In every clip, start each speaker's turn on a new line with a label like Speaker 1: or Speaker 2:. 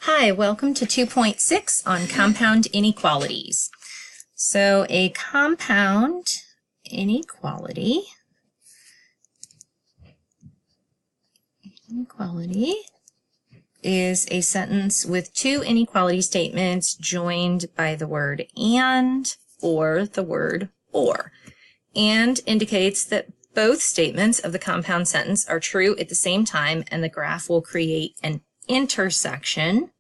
Speaker 1: Hi, welcome to 2.6 on compound inequalities. So a compound inequality is a sentence with two inequality statements joined by the word and or the word or. And indicates that both statements of the compound sentence are true at the same time, and the graph will create an intersection.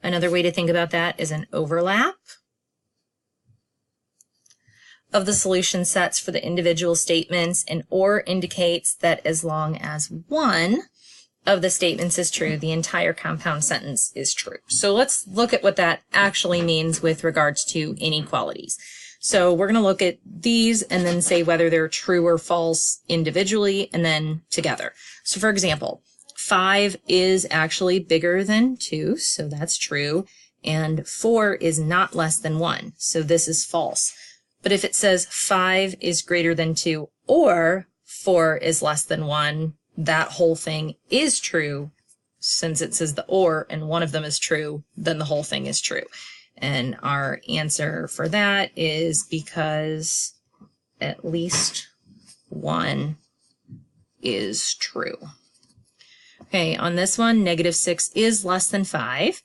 Speaker 1: Another way to think about that is an overlap of the solution sets for the individual statements, and or indicates that as long as one of the statements is true, the entire compound sentence is true. So let's look at what that actually means with regards to inequalities. So we're going to look at these and then say whether they're true or false individually and then together. So for example, 5 is actually bigger than 2, so that's true, and 4 is not less than 1, so this is false. But if it says 5 is greater than 2 or 4 is less than 1, that whole thing is true. Since it says the or and one of them is true, then the whole thing is true. And our answer for that is because at least one is true. Okay, on this one, -6 is less than 5,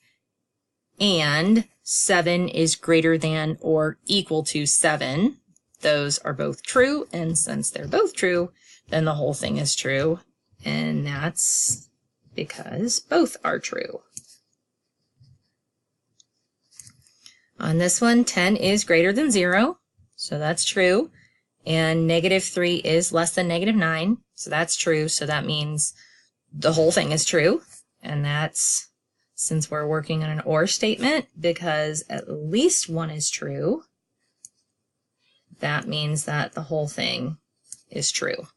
Speaker 1: and 7 is greater than or equal to 7. Those are both true, and since they're both true, then the whole thing is true, and that's because both are true. On this one, 10 is greater than 0, so that's true, and -3 is less than -9, so that's true, so that means the whole thing is true, and that's since we're working on an or statement, because at least one is true, that means that the whole thing is true.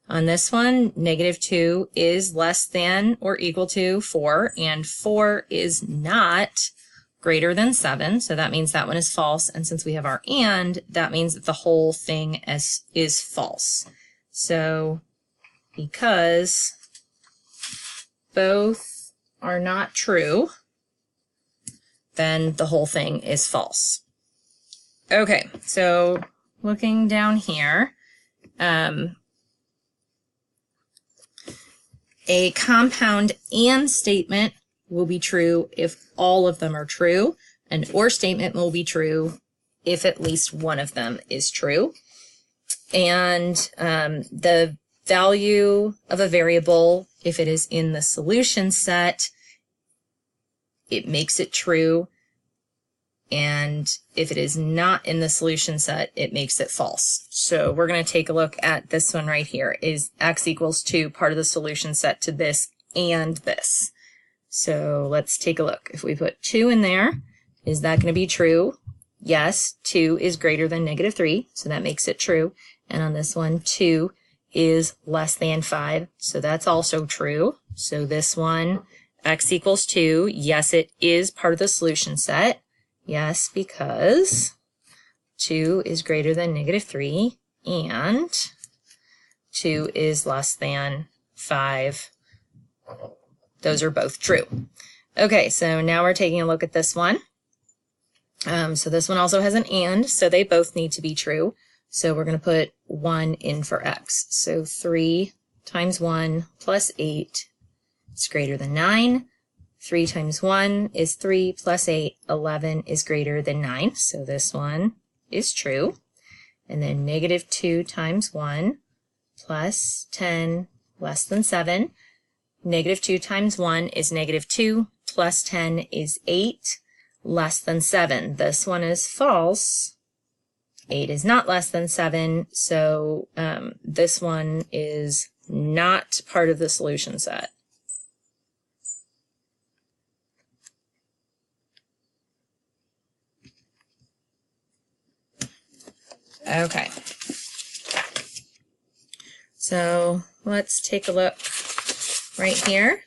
Speaker 1: On this one, -2 is less than or equal to 4, and 4 is not greater than 7, so that means that one is false, and since we have our and, that means that the whole thing is false. So because both are not true, then the whole thing is false. Okay, so looking down here, a compound and statement will be true if all of them are true. An or statement will be true if at least one of them is true. And the value of a variable, if it is in the solution set, it makes it true. And if it is not in the solution set, it makes it false. So we're going to take a look at this one right here. Is x equals 2 part of the solution set to this and this? So let's take a look. If we put 2 in there, is that going to be true? Yes, 2 is greater than -3, so that makes it true. And on this one, 2 is less than 5, so that's also true. So this one, x equals 2, yes, it is part of the solution set. Yes, because 2 is greater than -3, and 2 is less than 5. Those are both true. Okay, so now we're taking a look at this one. So this one also has an and, so they both need to be true. So we're going to put 1 in for x. So 3 times 1 plus 8 is greater than 9. 3 times 1 is 3 plus 8. 11 is greater than 9. So this one is true. And then -2 times 1 plus 10 less than 7. -2 times 1 is -2 plus 10 is 8 less than 7. This one is false. 8 is not less than 7, so this one is not part of the solution set. Okay. So let's take a look right here.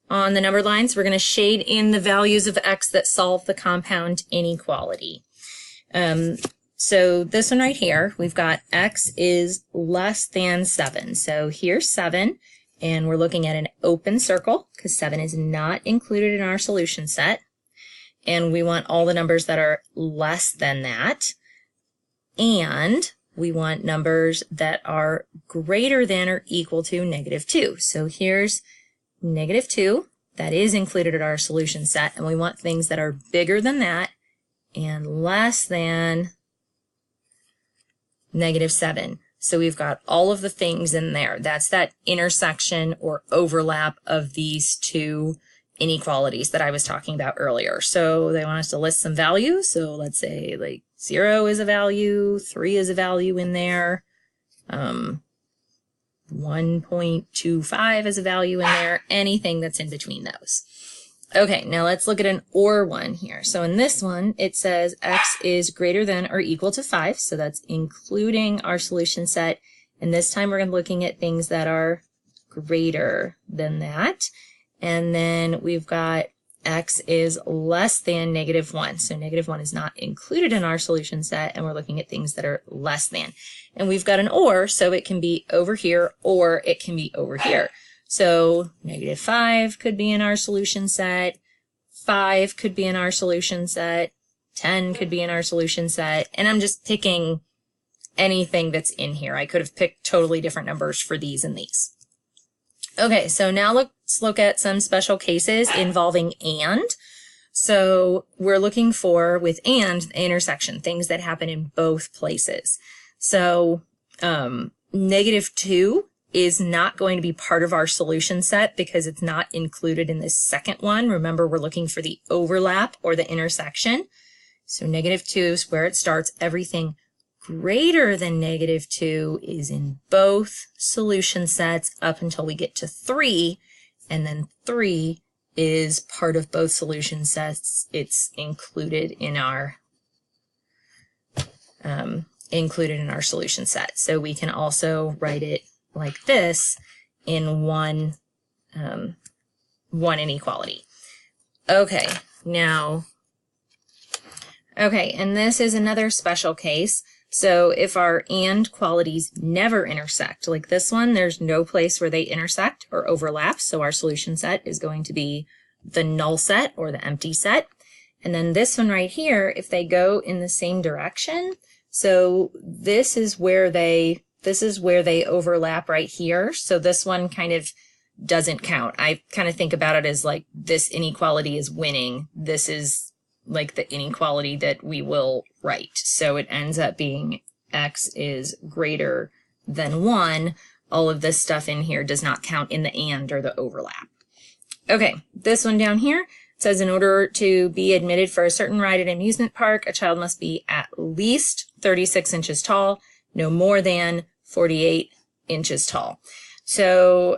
Speaker 1: On the numbered lines, we're going to shade in the values of x that solve the compound inequality. So this one right here, we've got x is less than 7. So here's 7, and we're looking at an open circle because 7 is not included in our solution set. And we want all the numbers that are less than that. And we want numbers that are greater than or equal to -2. So here's -2. That is included in our solution set. And we want things that are bigger than that and less than -7. So we've got all of the things in there. That's that intersection or overlap of these two inequalities that I was talking about earlier. So they want us to list some values. So let's say like 0 is a value, 3 is a value in there, 1.25 is a value in there, anything that's in between those. Okay, now let's look at an OR one here. So in this one, it says x is greater than or equal to 5. So that's including our solution set. And this time we're going to be looking at things that are greater than that. And then we've got x is less than -1. So -1 is not included in our solution set, and we're looking at things that are less than. And we've got an OR, so it can be over here or it can be over here. So -5 could be in our solution set, 5 could be in our solution set, 10 could be in our solution set, and I'm just picking anything that's in here. I could have picked totally different numbers for these and these. Okay, so now let's look at some special cases involving and. So we're looking for, with and, the intersection, things that happen in both places. So -2 is not going to be part of our solution set because it's not included in this second one. Remember, we're looking for the overlap or the intersection. So -2 is where it starts. Everything greater than -2 is in both solution sets up until we get to 3, and then 3 is part of both solution sets. It's included in our solution set. So we can also write it like this in one inequality. Okay, now, and this is another special case. So if our and qualities never intersect, like this one, there's no place where they intersect or overlap. So our solution set is going to be the null set or the empty set. And then this one right here, if they go in the same direction, so this is where they overlap right here. So this one kind of doesn't count. I kind of think about it as like this inequality is winning. This is like the inequality that we will write. So it ends up being x is greater than 1. All of this stuff in here does not count in the and or the overlap. Okay, this one down here says in order to be admitted for a certain ride at an amusement park, a child must be at least 36 inches tall, no more than 48 inches tall. So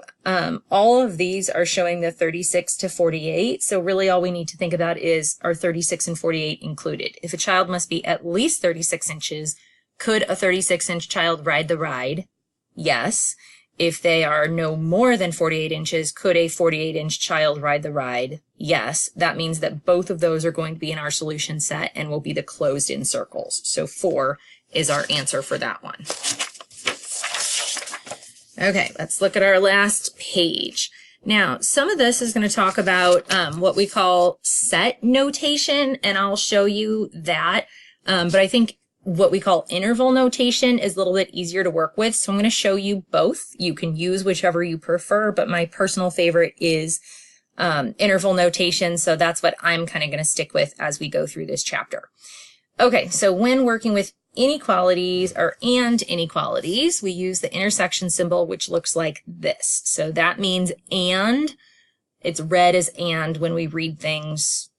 Speaker 1: all of these are showing the 36 to 48. So really all we need to think about is, are 36 and 48 included? If a child must be at least 36 inches, could a 36-inch child ride the ride? Yes. If they are no more than 48 inches, could a 48-inch child ride the ride? Yes. That means that both of those are going to be in our solution set and will be the closed-in circles. So 4 is our answer for that one. Okay, let's look at our last page. Now, some of this is going to talk about what we call set notation, and I'll show you that. But I think what we call interval notation is a little bit easier to work with, so I'm going to show you both. You can use whichever you prefer, but my personal favorite is interval notation, so that's what I'm kind of going to stick with as we go through this chapter. Okay, so when working with inequalities or and inequalities, we use the intersection symbol, which looks like this. So that means and, it's read as and when we read things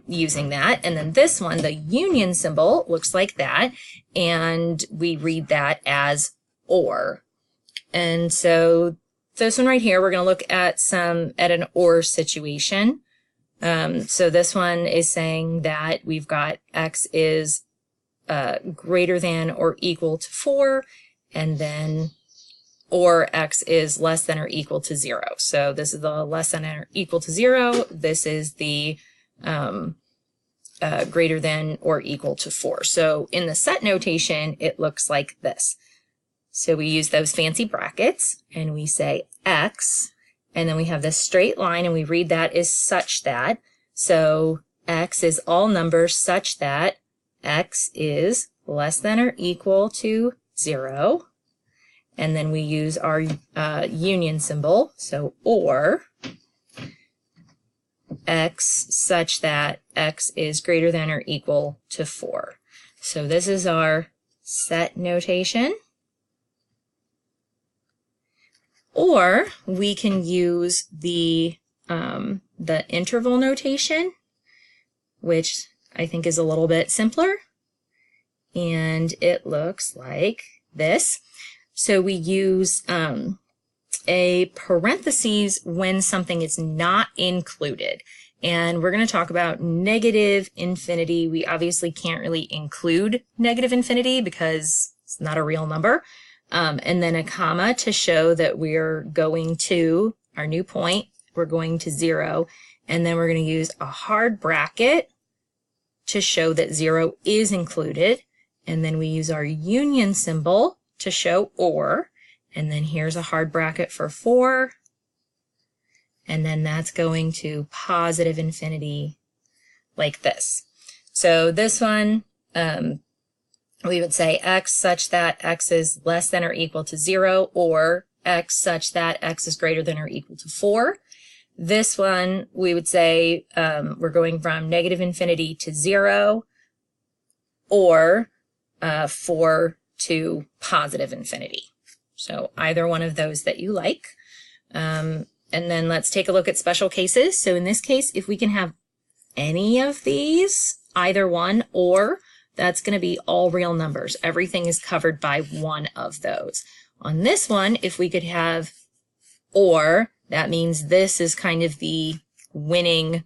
Speaker 1: using that. And then this one, the union symbol, looks like that, and we read that as or. And so this one right here, we're going to look at an or situation. So this one is saying that we've got x is greater than or equal to 4, and then or x is less than or equal to 0. So this is the less than or equal to 0. This is the greater than or equal to 4. So in the set notation, it looks like this. So we use those fancy brackets and we say x, and then we have this straight line and we read that as such that. So x is all numbers such that x is less than or equal to 0. And then we use our union symbol, so or x such that x is greater than or equal to 4. So this is our set notation. Or we can use the interval notation, which I think is a little bit simpler. And it looks like this. So we use a parentheses when something is not included. And we're going to talk about negative infinity. We obviously can't really include negative infinity because it's not a real number. And then a comma to show that we're going to our new point. We're going to 0. And then we're going to use a hard bracket to show that 0 is included. And then we use our union symbol to show or. And then here's a hard bracket for 4. And then that's going to positive infinity like this. So this one, we would say x such that x is less than or equal to 0, or x such that x is greater than or equal to 4. This one, we would say we're going from negative infinity to 0, or 4 to positive infinity. So either one of those that you like. And then let's take a look at special cases. So in this case, if we can have any of these, either one, or that's going to be all real numbers. Everything is covered by one of those. On this one, if we could have or, that means this is kind of the winning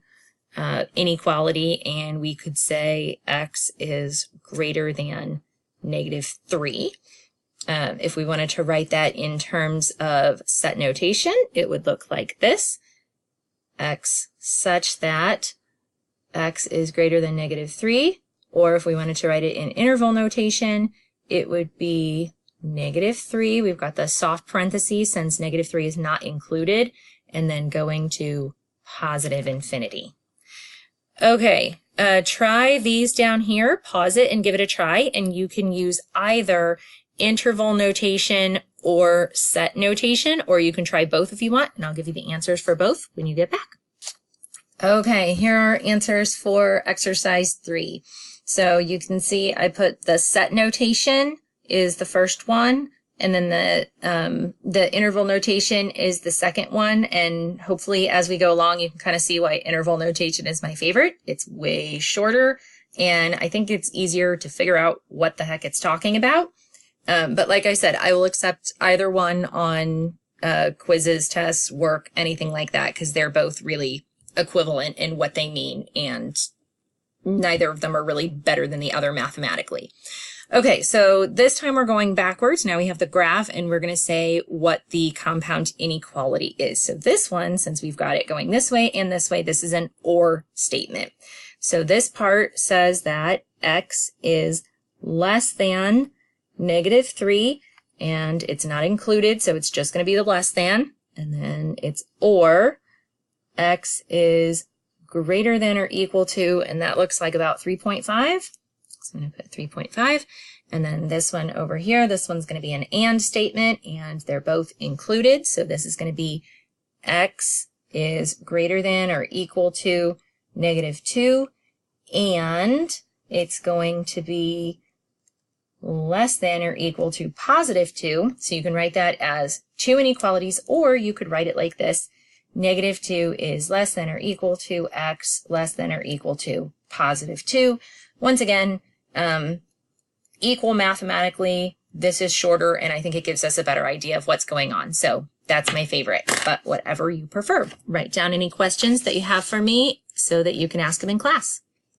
Speaker 1: inequality, and we could say x is greater than -3. If we wanted to write that in terms of set notation, it would look like this. X such that x is greater than -3. Or if we wanted to write it in interval notation, it would be -3. We've got the soft parentheses since -3 is not included, and then going to positive infinity. Okay, try these down here, pause it and give it a try, and you can use either interval notation or set notation, or you can try both if you want, and I'll give you the answers for both when you get back. Okay, here are answers for exercise 3. So you can see I put the set notation is the first one, and then the interval notation is the second one, and hopefully as we go along you can kind of see why interval notation is my favorite. It's way shorter, and I think it's easier to figure out what the heck it's talking about. But like I said, I will accept either one on quizzes, tests, work, anything like that, because they're both really equivalent in what they mean, and neither of them are really better than the other mathematically. Okay, so this time we're going backwards. Now we have the graph, and we're going to say what the compound inequality is. So this one, since we've got it going this way and this way, this is an or statement. So this part says that x is less than -3, and it's not included, so it's just going to be the less than, and then it's or x is greater than or equal to, and that looks like about 3.5. So I'm going to put 3.5, and then this one over here, this one's going to be an and statement, and they're both included, so this is going to be x is greater than or equal to -2, and it's going to be less than or equal to +2, so you can write that as two inequalities, or you could write it like this: -2 is less than or equal to x less than or equal to +2. Once again, equal mathematically, this is shorter, and I think it gives us a better idea of what's going on. So that's my favorite, but whatever you prefer. Write down any questions that you have for me so that you can ask them in class.